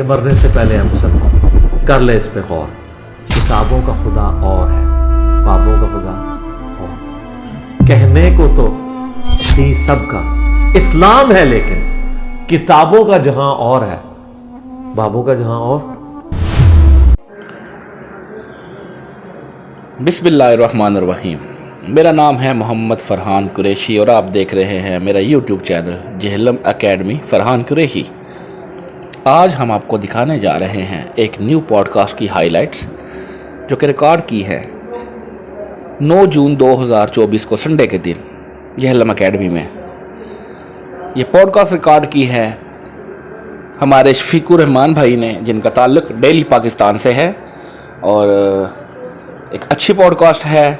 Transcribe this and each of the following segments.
کہ مرنے سے پہلے ہم سب کر لے اس پہ غور. کتابوں کا خدا اور ہے، بابوں کا خدا اور. کہنے کو تو تھی سب کا اسلام ہے، لیکن کتابوں کا جہاں اور ہے، بابوں کا جہاں اور. بسم اللہ الرحمن الرحیم. میرا نام ہے محمد فرحان قریشی اور آپ دیکھ رہے ہیں میرا YouTube channel Jhelum academy Farhan Qureshi. آج ہم آپ کو دکھانے جا رہے ہیں ایک نیو پوڈ کاسٹ کی ہائی لائٹس جو کہ ریکارڈ کی ہے 9 جون 2024 کو سنڈے کے دن جہلم اکیڈمی میں. یہ پوڈ کاسٹ ریکارڈ کی ہے ہمارے شفیق الرحمان بھائی نے، جن کا تعلق ڈیلی پاکستان سے ہے، اور ایک اچھی پوڈ کاسٹ ہے.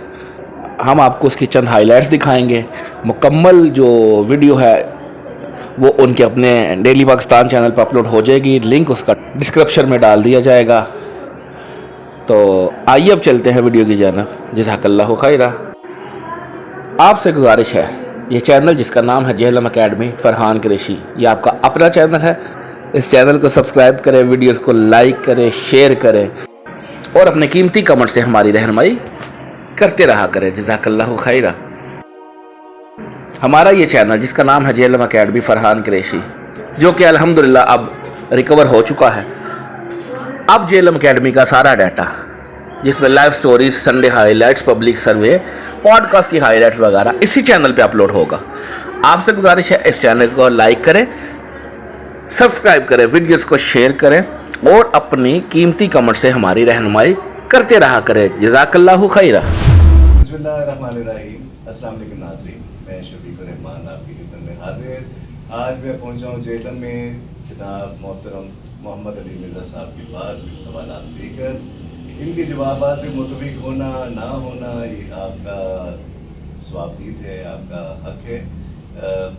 ہم آپ کو اس کی چند ہائی لائٹس دکھائیں گے. مکمل جو ویڈیو ہے وہ ان کے اپنے ڈیلی پاکستان چینل پر اپلوڈ ہو جائے گی. لنک اس کا ڈسکرپشن میں ڈال دیا جائے گا. تو آئیے اب چلتے ہیں ویڈیو کی جانب. جزاک اللہ خیرہ. آپ سے گزارش ہے، یہ چینل جس کا نام ہے جہلم اکیڈمی فرحان قریشی، یہ آپ کا اپنا چینل ہے. اس چینل کو سبسکرائب کریں، ویڈیوز کو لائک کریں، شیئر کریں اور اپنے قیمتی کمنٹ سے ہماری رہنمائی کرتے رہا کریں. جزاک اللہ خیرہ. ہمارا یہ چینل جس کا نام ہے جہلم اکیڈمی فرحان قریشی، جو کہ الحمدللہ اب ریکور ہو چکا ہے. اب جہلم اکیڈمی کا سارا ڈیٹا، جس میں life stories, Sunday highlights, public survey, podcast کی ہائی لائٹس وغیرہ اسی چینل پہ اپلوڈ ہوگا. آپ سے گزارش ہے اس چینل کو لائک کریں، سبسکرائب کریں، ویڈیوز کو شیئر کریں اور اپنی قیمتی کمنٹ سے ہماری رہنمائی کرتے رہا کریں. جزاک اللہ خیرہ. بسم اللہ الرحمن الرحیم. السلام علیکم ناظرین، میں شفیق الرحمان آپ کی خدمت میں حاضر. آج میں پہنچا ہوں جہلم میں جناب محترم محمد علی مرزا صاحب کے پاس کچھ سوالات لے کر. ان کے جوابات سے متفق ہونا نہ ہونا یہ آپ کا ثوابدید ہے، آپ کا حق ہے.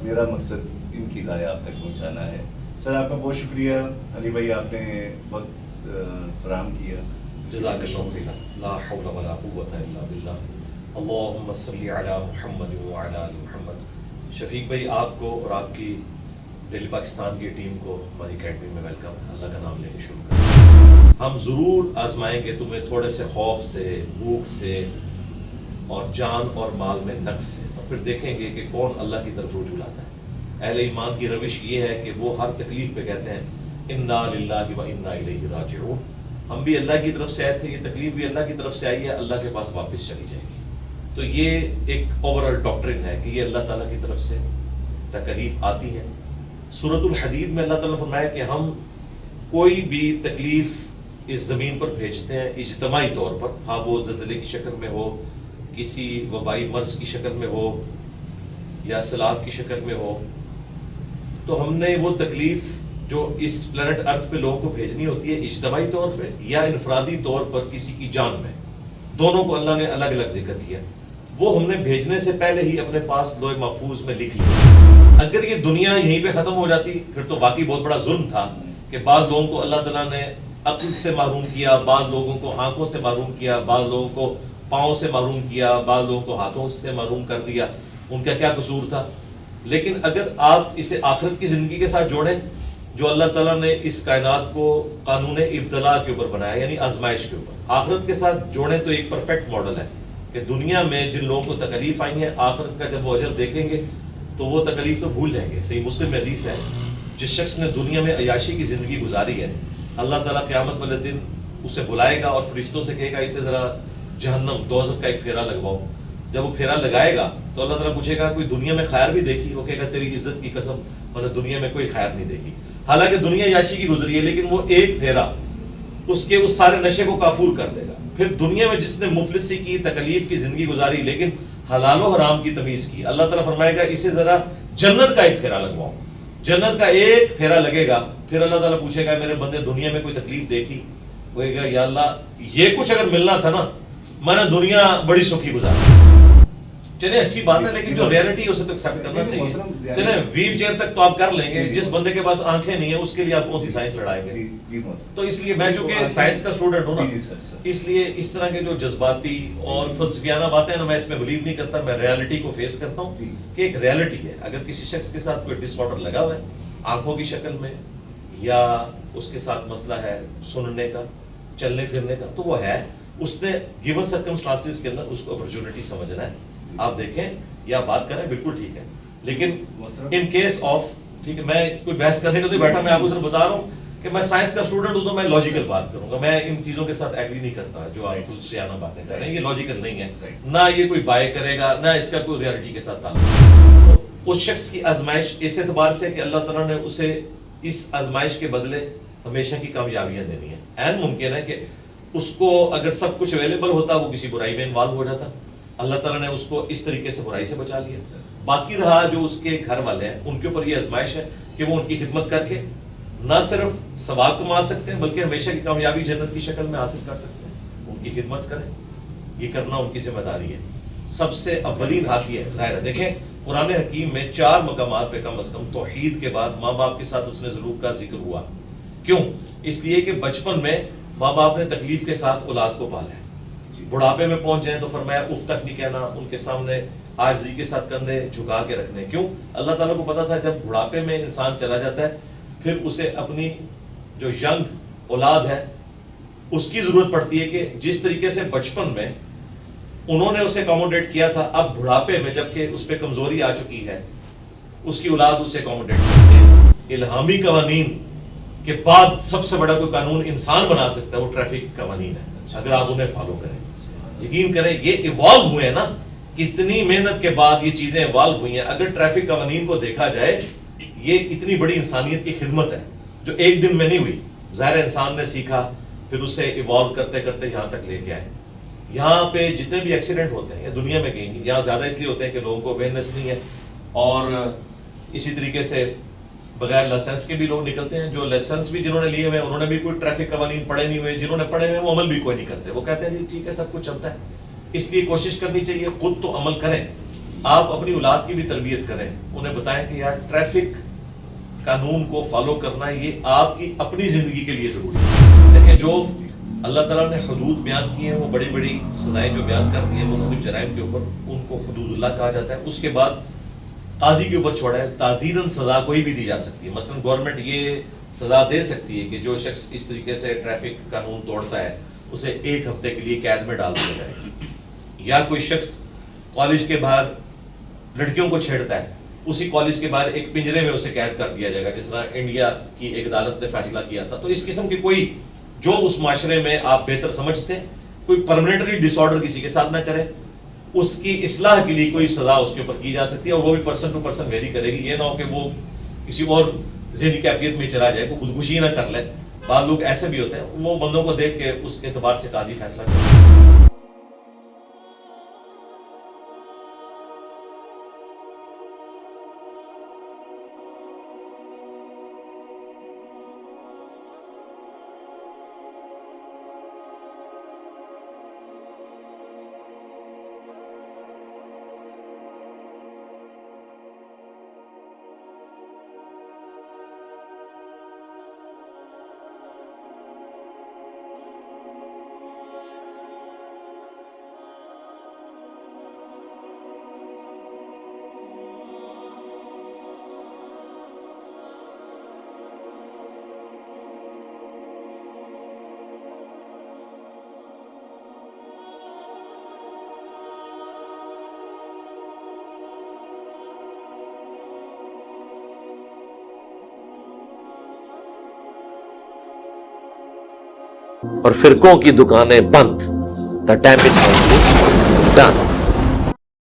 میرا مقصد ان کی رائے آپ تک پہنچانا ہے. سر آپ کا بہت شکریہ علی بھائی، آپ نے وقت فراہم کیا. جزاک اللہ خیرا. لا حول ولا قوة الا باللہ. اللہم صلی علی محمد وعلی آل محمد. شفیق بھائی، آپ کو اور آپ کی ڈیلی پاکستان کی ٹیم کو ہماری اکیڈمی میں ویلکم. اللہ کا نام لے کے شروع کریں. ہم ضرور آزمائیں گے تمہیں تھوڑے سے خوف سے، بھوک سے اور جان اور مال میں نقص سے، اور پھر دیکھیں گے کہ کون اللہ کی طرف رجوع لاتا ہے. اہل ایمان کی روش یہ ہے کہ وہ ہر تکلیف پہ کہتے ہیں انا للہ و انا الیہ راجعون. ہم بھی اللہ کی طرف سے آئے تھے، یہ تکلیف بھی اللہ کی طرف سے آئی ہے، اللہ کے پاس واپس چلی جائے گی. تو یہ ایک اوورآل ڈاکٹرن ہے کہ یہ اللہ تعالیٰ کی طرف سے تکلیف آتی ہے. سورۃ الحدید میں اللہ تعالیٰ نے فرمایا کہ ہم کوئی بھی تکلیف اس زمین پر بھیجتے ہیں اجتماعی طور پر، خواہ وہ زلزلے کی شکل میں ہو، کسی وبائی مرض کی شکل میں ہو یا سیلاب کی شکل میں ہو. تو ہم نے وہ تکلیف جو اس پلانٹ ارتھ پہ لوگوں کو بھیجنی ہوتی ہے اجتماعی طور پہ یا انفرادی طور پر کسی کی جان میں، دونوں کو اللہ نے الگ الگ ذکر کیا. وہ ہم نے بھیجنے سے پہلے ہی اپنے پاس لوح محفوظ میں لکھ لیا. اگر یہ دنیا یہیں پہ ختم ہو جاتی پھر تو واقعی بہت بڑا ظلم تھا کہ بعض لوگوں کو اللہ تعالیٰ نے عقل سے محروم کیا، بعض لوگوں کو آنکھوں سے محروم کیا، بعض لوگوں کو پاؤں سے محروم کیا، بعض لوگوں کو ہاتھوں سے محروم کر دیا. ان کا کیا قصور تھا؟ لیکن اگر آپ اسے آخرت کی زندگی کے ساتھ جوڑیں، جو اللہ تعالیٰ نے اس کائنات کو قانون ابتلاء کے اوپر بنایا، یعنی آزمائش کے اوپر، آخرت کے ساتھ جوڑیں تو ایک پرفیکٹ ماڈل ہے کہ دنیا میں جن لوگوں کو تکلیف آئی ہیں، آخرت کا جب وہ اجر دیکھیں گے تو وہ تکلیف تو بھول جائیں گے. صحیح مسلم میں حدیث ہے، جس شخص نے دنیا میں عیاشی کی زندگی گزاری ہے، اللہ تعالیٰ قیامت والے دن اسے بلائے گا اور فرشتوں سے کہے گا اسے ذرا جہنم دوزخ کا ایک پھیرا لگواؤ. جب وہ پھیرا لگائے گا تو اللہ تعالیٰ پوچھے گا کوئی دنیا میں خیر بھی دیکھی؟ وہ کہے گا تیری عزت کی قسم میں نے دنیا میں کوئی خیر نہیں دیکھی. حالانکہ دنیا عیاشی کی گزری ہے، لیکن وہ ایک پھیرا اس کے اس سارے نشے کو کافور کر دے گا. پھر دنیا میں جس نے مفلسی کی، تکلیف کی زندگی گزاری لیکن حلال و حرام کی تمیز کی، اللہ تعالیٰ فرمائے گا اسے ذرا جنت کا ایک پھیرا لگواؤ. جنت کا ایک پھیرا لگے گا، پھر اللہ تعالیٰ پوچھے گا میرے بندے دنیا میں کوئی تکلیف دیکھی؟ وہ کہے گا یا اللہ یہ کچھ اگر ملنا تھا نا، میں نے دنیا بڑی سکھی گزاری. چلیں اچھی بات ہے، لیکن جو ریئلٹی ہے اسے تو ایکسیپٹ کرنا چاہیے. چلیں ویل چیئر تک تو آپ کر لیں گے، جس بندے کے پاس آنکھیں نہیں ہیں اس کے لیے آپ کون سی سائنس لڑائیں گے؟ تو اس لیے میں جو کہ سائنس کا اسٹوڈنٹ ہوں نا، اس لیے اس طرح کے جو جذباتی اور فلسفیانہ باتیں نا، میں اس میں بلیو نہیں کرتا. میں ریئلٹی کو فیس کرتا ہوں کہ ایک ریئلٹی ہے. اگر کسی شخص کے ساتھ کوئی ڈس آرڈر لگا ہوا ہے آنکھوں کی شکل میں یا اس کے ساتھ مسئلہ ہے سننے کا، چلنے پھرنے کا، تو وہ ہے، اس نے گیون سرکمسٹانسز کے اندر اس کو اپرچونٹی سمجھنا ہے. آپ دیکھیں یا بات کریں بالکل ٹھیک ہے، لیکن ان کیس آف، ٹھیک ہے، میں کوئی بحث کرنے کو نہیں بیٹھا، میں آپ کو صرف بتا رہا ہوں کہ میں سائنس کا اسٹوڈنٹ ہوں تو میں لاجیکل بات کروں گا. میں ان چیزوں کے ساتھ ایگری نہیں کرتا جو آپ سیانہ باتیں کر رہے ہیں، یہ لاجیکل نہیں ہے، نہ یہ کوئی بائے کرے گا، نہ اس کا کوئی ریالٹی کے ساتھ تعلق. تو اس شخص کی آزمائش اس اعتبار سے کہ اللہ تعالیٰ نے اسے اس آزمائش کے بدلے ہمیشہ کی کامیابیاں دینی ہیں. عین ممکن ہے کہ اس کو اگر سب کچھ اویلیبل ہوتا وہ کسی برائی میں انوالو ہو جاتا. اللہ تعالیٰ نے اس کو اس طریقے سے برائی سے بچا لیا. باقی رہا جو اس کے گھر والے ہیں، ان کے اوپر یہ آزمائش ہے کہ وہ ان کی خدمت کر کے نہ صرف ثواب کما سکتے ہیں بلکہ ہمیشہ کی کامیابی جنت کی شکل میں حاصل کر سکتے ہیں. ان کی خدمت کریں، یہ کرنا ان کی ذمہ داری ہے. سب سے اولین حق یہ ہے، ظاہر ہے دیکھیں قرآن حکیم میں 4 مقامات پہ کم از کم توحید کے بعد ماں باپ کے ساتھ اس نے سلوک کا ذکر ہوا. کیوں؟ اس لیے کہ بچپن میں ماں باپ نے تکلیف کے ساتھ اولاد کو پالا ہے. بڑھاپے میں پہنچ جائیں تو فرمایا اف تک نہیں کہنا، ان کے سامنے عاجزی کے ساتھ کندھے جھکا کے رکھنے. کیوں؟ اللہ تعالیٰ کو پتا تھا جب بڑھاپے میں انسان چلا جاتا ہے پھر اسے اپنی جو ینگ اولاد ہے اس کی ضرورت پڑتی ہے کہ جس طریقے سے بچپن میں انہوں نے اسے اکوموڈیٹ کیا تھا، اب بڑھاپے میں جب کہ اس پہ کمزوری آ چکی ہے اس کی اولاد اسے اکوموڈیٹ کرتی ہے. الہامی قوانین کے بعد سب سے بڑا کوئی قانون انسان بنا سکتا ہے وہ ٹریفک قوانین ہے، اگر آپ انہیں فالو کریں. یقین کریں یہ ایوالو ہوئے ہیں نا، کتنی محنت کے بعد یہ چیزیں ایوالو ہوئی ہیں. اگر ٹریفک قوانین کو دیکھا جائے یہ اتنی بڑی انسانیت کی خدمت ہے جو ایک دن میں نہیں ہوئی. ظاہر انسان نے سیکھا پھر اسے ایوالو کرتے کرتے یہاں تک لے کے آئے. یہاں پہ جتنے بھی ایکسیڈنٹ ہوتے ہیں دنیا میں کہیں یہاں زیادہ اس لیے ہوتے ہیں کہ لوگوں کو اویئرنیس نہیں ہے، اور اسی طریقے سے بغیر لائسنس کے بھی لوگ نکلتے ہیں. جو لائسنس بھی جنہوں نے لیے ہوئے انہوں نے بھی کوئی ٹریفک قوانین پڑھے نہیں ہوئے، جنہوں نے پڑھے ہوئے وہ عمل بھی کوئی نہیں کرتے. وہ کہتے ہیں جی ٹھیک ہے سب کچھ چلتا ہے. اس لیے کوشش کرنی چاہیے خود تو عمل کریں، آپ اپنی اولاد کی بھی تربیت کریں، انہیں بتائیں کہ یار ٹریفک قانون کو فالو کرنا یہ آپ کی اپنی زندگی کے لیے ضروری ہے. دیکھیں جو اللہ تعالیٰ نے حدود بیان کی ہیں وہ بڑی بڑی سزائیں جو بیان کر دی ہیں مختلف جرائم کے اوپر، ان کو حدود اللہ کہا جاتا ہے. اس کے بعد قاضی کے اوپر چھوڑا ہے، تعزیراً سزا کوئی بھی دی جا سکتی ہے. مثلا گورنمنٹ یہ سزا دے سکتی ہے کہ جو شخص اس طریقے سے ٹریفک قانون توڑتا ہے اسے 1 ہفتے کے لیے قید میں ڈال دیا جائے. یا کوئی شخص کالج کے باہر لڑکیوں کو چھیڑتا ہے اسی کالج کے باہر ایک پنجرے میں اسے قید کر دیا جائے گا، جس طرح انڈیا کی ایک عدالت نے فیصلہ کیا تھا. تو اس قسم کی کوئی جو اس معاشرے میں آپ بہتر سمجھتے ہیں کوئی پرماننٹلی ڈس آرڈر کسی کے ساتھ نہ کرے، اس کی اصلاح کے لیے کوئی سزا اس کے اوپر کی جا سکتی ہے، اور وہ بھی پرسن ٹو پرسن ویری کرے گی. یہ نہ ہو کہ وہ کسی اور ذہنی کیفیت میں چلا جائے، کوئی خودکشی نہ کر لے. بعض لوگ ایسے بھی ہوتے ہیں، وہ بندوں کو دیکھ کے اس اعتبار سے قاضی فیصلہ کرے. اور فرقوں کی دکانیں بند. The damage has been done.